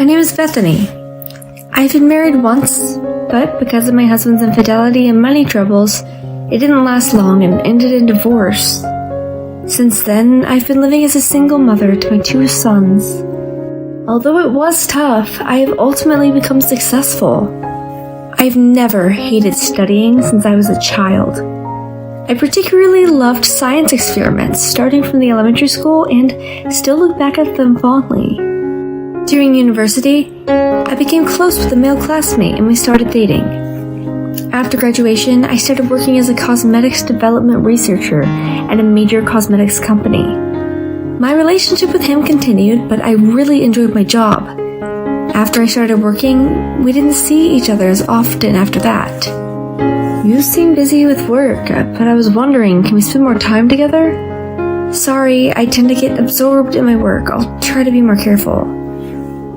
My name is Bethany. I've been married once, but because of my husband's infidelity and money troubles, it didn't last long and ended in divorce. Since then, I've been living as a single mother to my 2 sons. Although it was tough, I have ultimately become successful. I've never hated studying since I was a child. I particularly loved science experiments, starting from the elementary school, and still look back at them fondly. During university, I became close with a male classmate and we started dating. After graduation, I started working as a cosmetics development researcher at a major cosmetics company. My relationship with him continued, but I really enjoyed my job. After I started working, we didn't see each other as often after that. You seem busy with work, but I was wondering, can we spend more time together? Sorry, I tend to get absorbed in my work. I'll try to be more careful.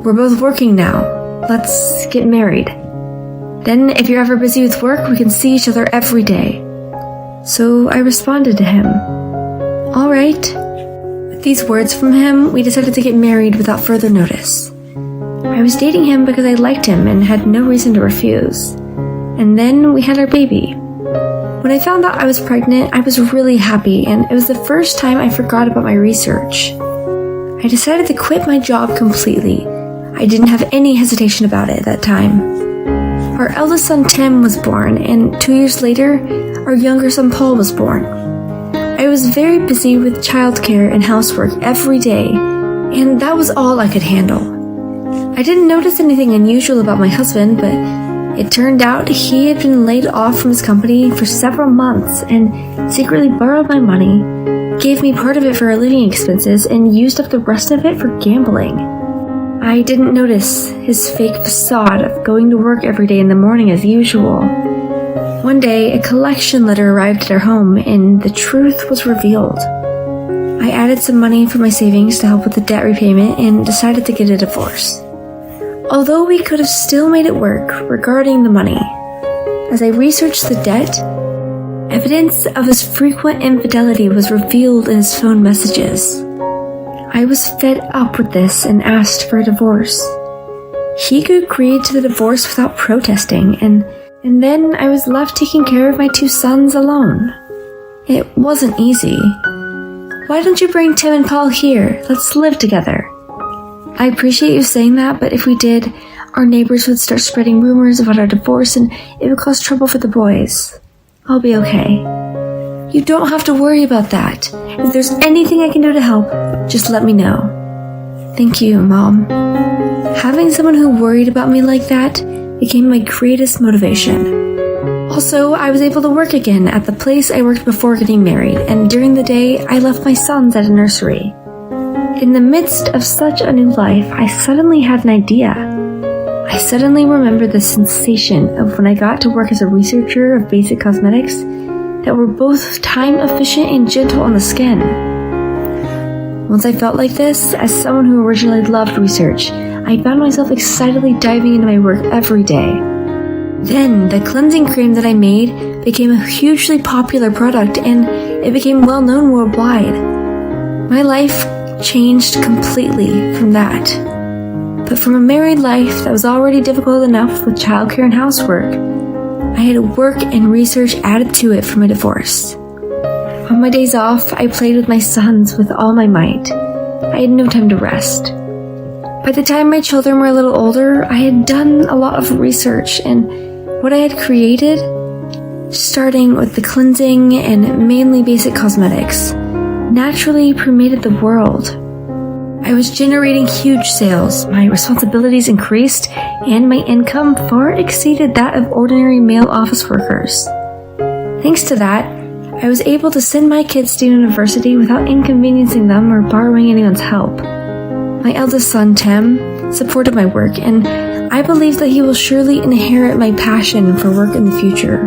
We're both working now. Let's get married. Then, if you're ever busy with work, we can see each other every day. So I responded to him. All right. With these words from him, we decided to get married without further notice. I was dating him because I liked him and had no reason to refuse. And then we had our baby. When I found out I was pregnant, I was really happy, and it was the first time I forgot about my research. I decided to quit my job completely. I didn't have any hesitation about it at that time. Our eldest son Tim was born, and 2 years later, our younger son Paul was born. I was very busy with childcare and housework every day, and that was all I could handle. I didn't notice anything unusual about my husband, but it turned out he had been laid off from his company for several months and secretly borrowed my money, gave me part of it for our living expenses, and used up the rest of it for gambling. I didn't notice his fake facade of going to work every day in the morning as usual. One day, a collection letter arrived at our home, and the truth was revealed. I added some money from my savings to help with the debt repayment and decided to get a divorce. Although we could have still made it work regarding the money, as I researched the debt, evidence of his frequent infidelity was revealed in his phone messages. I was fed up with this and asked for a divorce. He agreed to the divorce without protesting, and then I was left taking care of my 2 sons alone. It wasn't easy. Why don't you bring Tim and Paul here? Let's live together. I appreciate you saying that, but if we did, our neighbors would start spreading rumors about our divorce and it would cause trouble for the boys. I'll be okay. You don't have to worry about that. If there's anything I can do to help, just let me know. Thank you, Mom. Having someone who worried about me like that became my greatest motivation. Also, I was able to work again at the place I worked before getting married, and during the day, I left my sons at a nursery. In the midst of such a new life, I suddenly had an idea. I suddenly remembered the sensation of when I got to work as a researcher of basic cosmetics that were both time efficient and gentle on the skin. Once I felt like this, as someone who originally loved research, I found myself excitedly diving into my work every day. Then, the cleansing cream that I made became a hugely popular product, and it became well known worldwide. My life changed completely from that. But from a married life that was already difficult enough with childcare and housework, I had work and research added to it for my divorce. On my days off, I played with my sons with all my might. I had no time to rest. By the time my children were a little older, I had done a lot of research, and what I had created, starting with the cleansing and mainly basic cosmetics, naturally permeated the world. I was generating huge sales, my responsibilities increased, and my income far exceeded that of ordinary male office workers. Thanks to that, I was able to send my kids to university without inconveniencing them or borrowing anyone's help. My eldest son, Tim, supported my work, and I believe that he will surely inherit my passion for work in the future.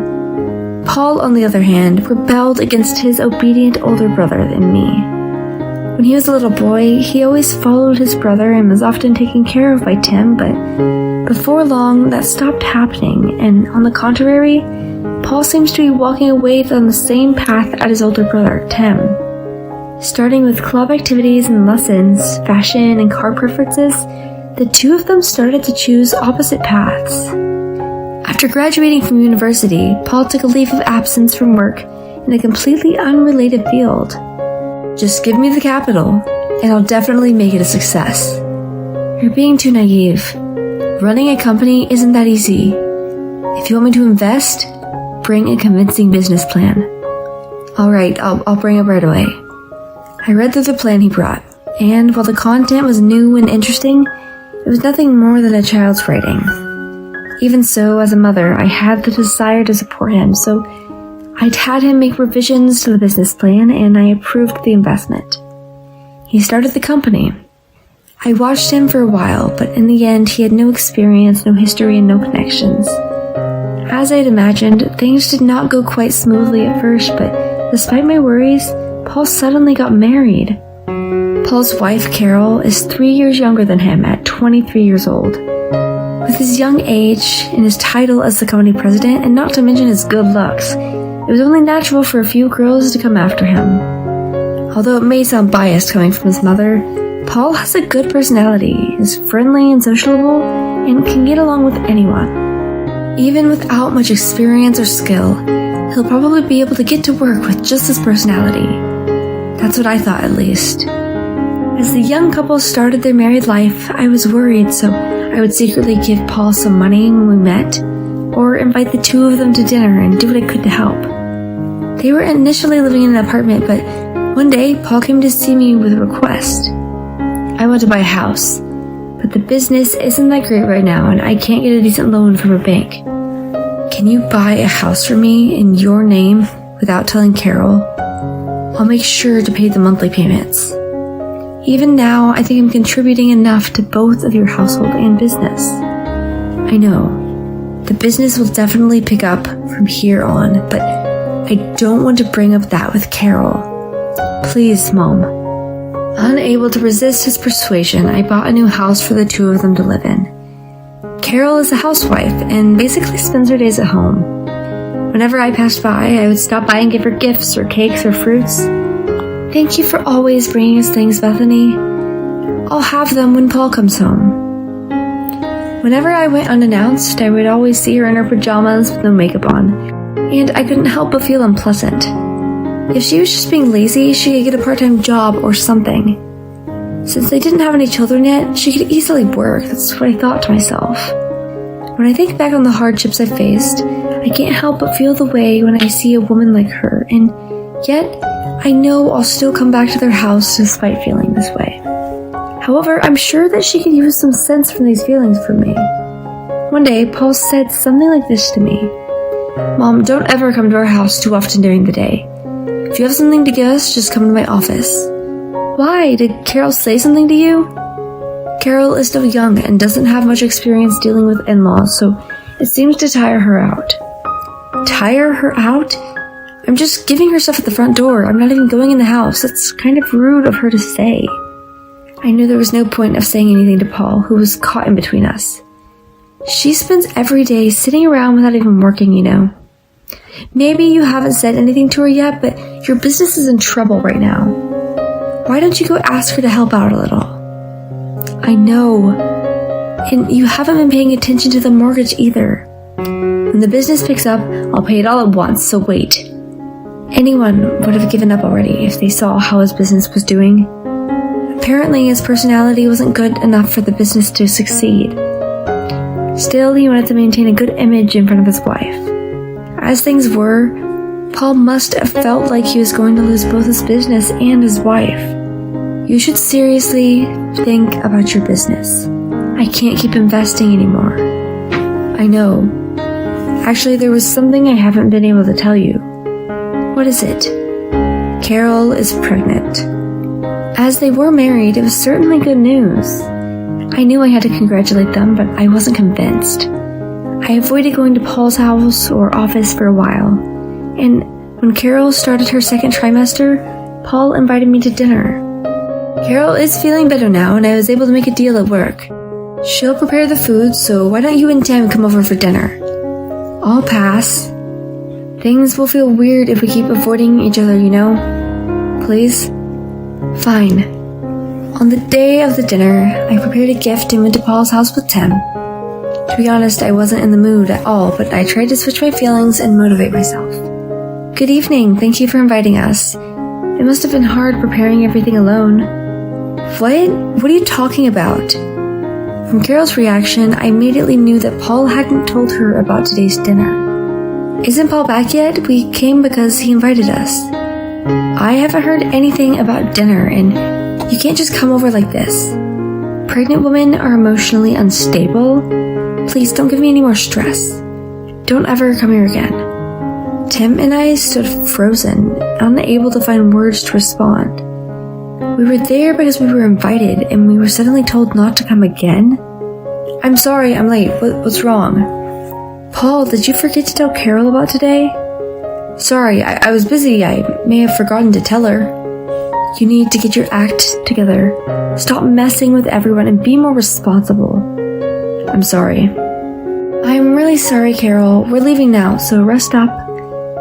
Paul, on the other hand, rebelled against his obedient older brother and me. When he was a little boy, he always followed his brother and was often taken care of by Tim, but before long, that stopped happening, and on the contrary, Paul seems to be walking away on the same path as his older brother, Tim. Starting with club activities and lessons, fashion and car preferences, the two of them started to choose opposite paths. After graduating from university, Paul took a leave of absence from work in a completely unrelated field. Just give me the capital, and I'll definitely make it a success. You're being too naive. Running a company isn't that easy. If you want me to invest, bring a convincing business plan. Alright, I'll bring it right away. I read through the plan he brought, and while the content was new and interesting, it was nothing more than a child's writing. Even so, as a mother, I had the desire to support him, so I'd had him make revisions to the business plan, and I approved the investment. He started the company. I watched him for a while, but in the end, he had no experience, no history, and no connections. As I had imagined, things did not go quite smoothly at first, but despite my worries, Paul suddenly got married. Paul's wife, Carol, is 3 years younger than him at 23 years old. With his young age and his title as the company president, and not to mention his good looks, it was only natural for a few girls to come after him. Although it may sound biased coming from his mother, Paul has a good personality, is friendly and sociable, and can get along with anyone. Even without much experience or skill, he'll probably be able to get to work with just his personality. That's what I thought, at least. As the young couple started their married life, I was worried, so I would secretly give Paul some money when we met, or invite the two of them to dinner and do what I could to help. They were initially living in an apartment, but one day Paul came to see me with a request. I want to buy a house, but the business isn't that great right now and I can't get a decent loan from a bank. Can you buy a house for me in your name without telling Carol? I'll make sure to pay the monthly payments. Even now, I think I'm contributing enough to both of your household and business. I know, the business will definitely pick up from here on, but I don't want to bring up that with Carol. Please, Mom. Unable to resist his persuasion, I bought a new house for the two of them to live in. Carol is a housewife and basically spends her days at home. Whenever I passed by, I would stop by and give her gifts or cakes or fruits. Thank you for always bringing us things, Bethany. I'll have them when Paul comes home. Whenever I went unannounced, I would always see her in her pajamas with no makeup on, and I couldn't help but feel unpleasant. If she was just being lazy, she could get a part-time job or something. Since they didn't have any children yet, she could easily work. That's what I thought to myself. When I think back on the hardships I faced, I can't help but feel the way when I see a woman like her, and yet I know I'll still come back to their house despite feeling this way. However, I'm sure that she could use some sense from these feelings from me. One day, Paul said something like this to me. Mom, don't ever come to our house too often during the day. If you have something to give us, just come to my office. Why? Did Carol say something to you? Carol is still young and doesn't have much experience dealing with in-laws, so it seems to tire her out. Tire her out? I'm just giving her stuff at the front door. I'm not even going in the house. That's kind of rude of her to say. I knew there was no point of saying anything to Paul, who was caught in between us. She spends every day sitting around without even working, you know. Maybe you haven't said anything to her yet, but your business is in trouble right now. Why don't you go ask her to help out a little? I know. And you haven't been paying attention to the mortgage either. When the business picks up, I'll pay it all at once, so wait. Anyone would have given up already if they saw how his business was doing. Apparently, his personality wasn't good enough for the business to succeed. Still, he wanted to maintain a good image in front of his wife. As things were, Paul must have felt like he was going to lose both his business and his wife. You should seriously think about your business. I can't keep investing anymore. I know. Actually, there was something I haven't been able to tell you. What is it? Carol is pregnant. As they were married, it was certainly good news. I knew I had to congratulate them, but I wasn't convinced. I avoided going to Paul's house or office for a while, and when Carol started her second trimester, Paul invited me to dinner. Carol is feeling better now, and I was able to make a deal at work. She'll prepare the food, so why don't you and Tim come over for dinner? I'll pass. Things will feel weird if we keep avoiding each other, you know? Please? Fine. On the day of the dinner, I prepared a gift and went to Paul's house with Tim. To be honest, I wasn't in the mood at all, but I tried to switch my feelings and motivate myself. Good evening, thank you for inviting us. It must have been hard preparing everything alone. What? What are you talking about? From Carol's reaction, I immediately knew that Paul hadn't told her about today's dinner. Isn't Paul back yet? We came because he invited us. I haven't heard anything about dinner, and you can't just come over like this. Pregnant women are emotionally unstable. Please don't give me any more stress. Don't ever come here again. Tim and I stood frozen, unable to find words to respond. We were there because we were invited, and we were suddenly told not to come again? I'm sorry, I'm late. What's wrong? Paul, did you forget to tell Carol about today? Sorry, I was busy. I may have forgotten to tell her. You need to get your act together. Stop messing with everyone and be more responsible. I'm sorry. I'm really sorry, Carol. We're leaving now, so rest up.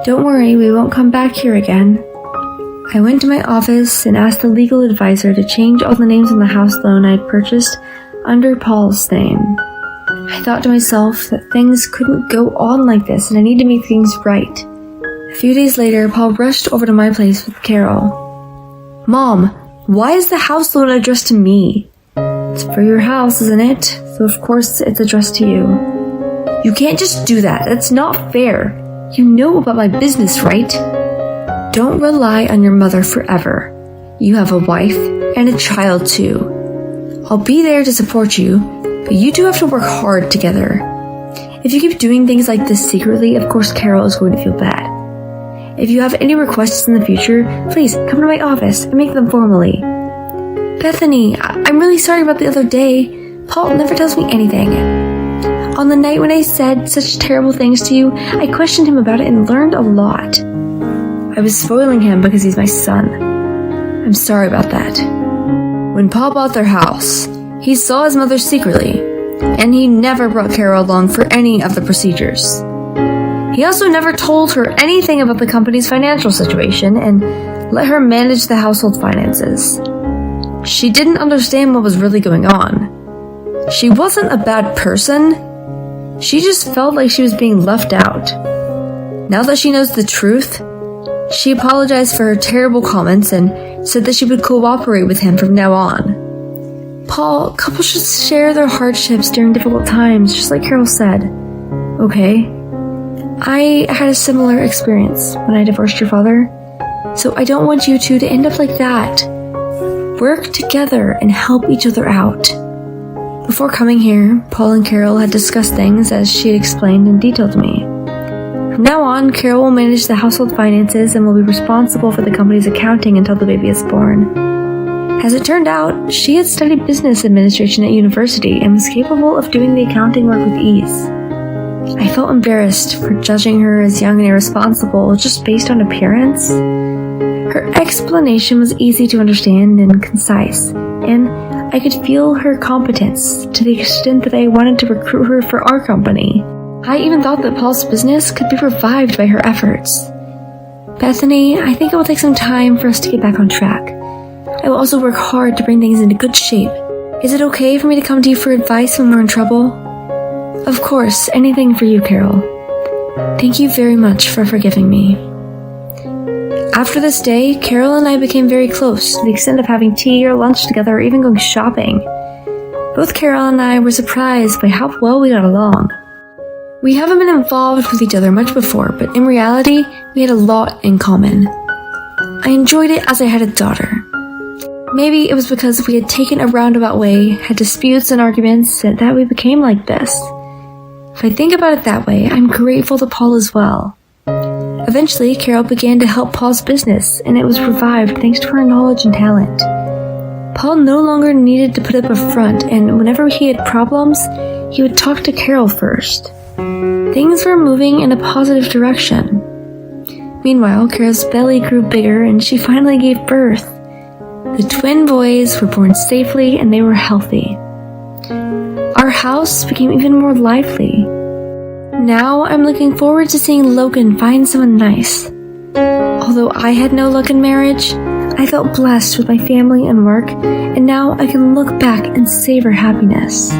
Don't worry, we won't come back here again. I went to my office and asked the legal advisor to change all the names on the house loan I'd purchased under Paul's name. I thought to myself that things couldn't go on like this and I need to make things right. A few days later, Paul rushed over to my place with Carol. Mom, why is the house loan addressed to me? It's for your house, isn't it? So of course it's addressed to you. You can't just do that. That's not fair. You know about my business, right? Don't rely on your mother forever. You have a wife and a child too. I'll be there to support you, but you two have to work hard together. If you keep doing things like this secretly, of course Carol is going to feel bad. If you have any requests in the future, please come to my office and make them formally. Bethany, I'm really sorry about the other day. Paul never tells me anything. On the night when I said such terrible things to you, I questioned him about it and learned a lot. I was spoiling him because he's my son. I'm sorry about that. When Paul bought their house, he saw his mother secretly, and he never brought Carol along for any of the procedures. He also never told her anything about the company's financial situation and let her manage the household finances. She didn't understand what was really going on. She wasn't a bad person. She just felt like she was being left out. Now that she knows the truth, she apologized for her terrible comments and said that she would cooperate with him from now on. Paul, couples should share their hardships during difficult times, just like Carol said. Okay. I had a similar experience when I divorced your father, so I don't want you two to end up like that. Work together and help each other out. Before coming here, Paul and Carol had discussed things as she had explained in detail to me. From now on, Carol will manage the household finances and will be responsible for the company's accounting until the baby is born. As it turned out, she had studied business administration at university and was capable of doing the accounting work with ease. I felt embarrassed for judging her as young and irresponsible just based on appearance. Her explanation was easy to understand and concise, and I could feel her competence to the extent that I wanted to recruit her for our company. I even thought that Paul's business could be revived by her efforts. Bethany, I think it will take some time for us to get back on track. I will also work hard to bring things into good shape. Is it okay for me to come to you for advice when we're in trouble? Of course, anything for you, Carol. Thank you very much for forgiving me. After this day, Carol and I became very close, to the extent of having tea or lunch together or even going shopping. Both Carol and I were surprised by how well we got along. We haven't been involved with each other much before, but in reality, we had a lot in common. I enjoyed it as I had a daughter. Maybe it was because we had taken a roundabout way, had disputes and arguments, that we became like this. If I think about it that way, I'm grateful to Paul as well. Eventually, Carol began to help Paul's business, and it was revived thanks to her knowledge and talent. Paul no longer needed to put up a front, and whenever he had problems, he would talk to Carol first. Things were moving in a positive direction. Meanwhile, Carol's belly grew bigger, and she finally gave birth. The twin boys were born safely, and they were healthy. Our house became even more lively. Now I'm looking forward to seeing Logan find someone nice. Although I had no luck in marriage, I felt blessed with my family and work, and now I can look back and savor happiness.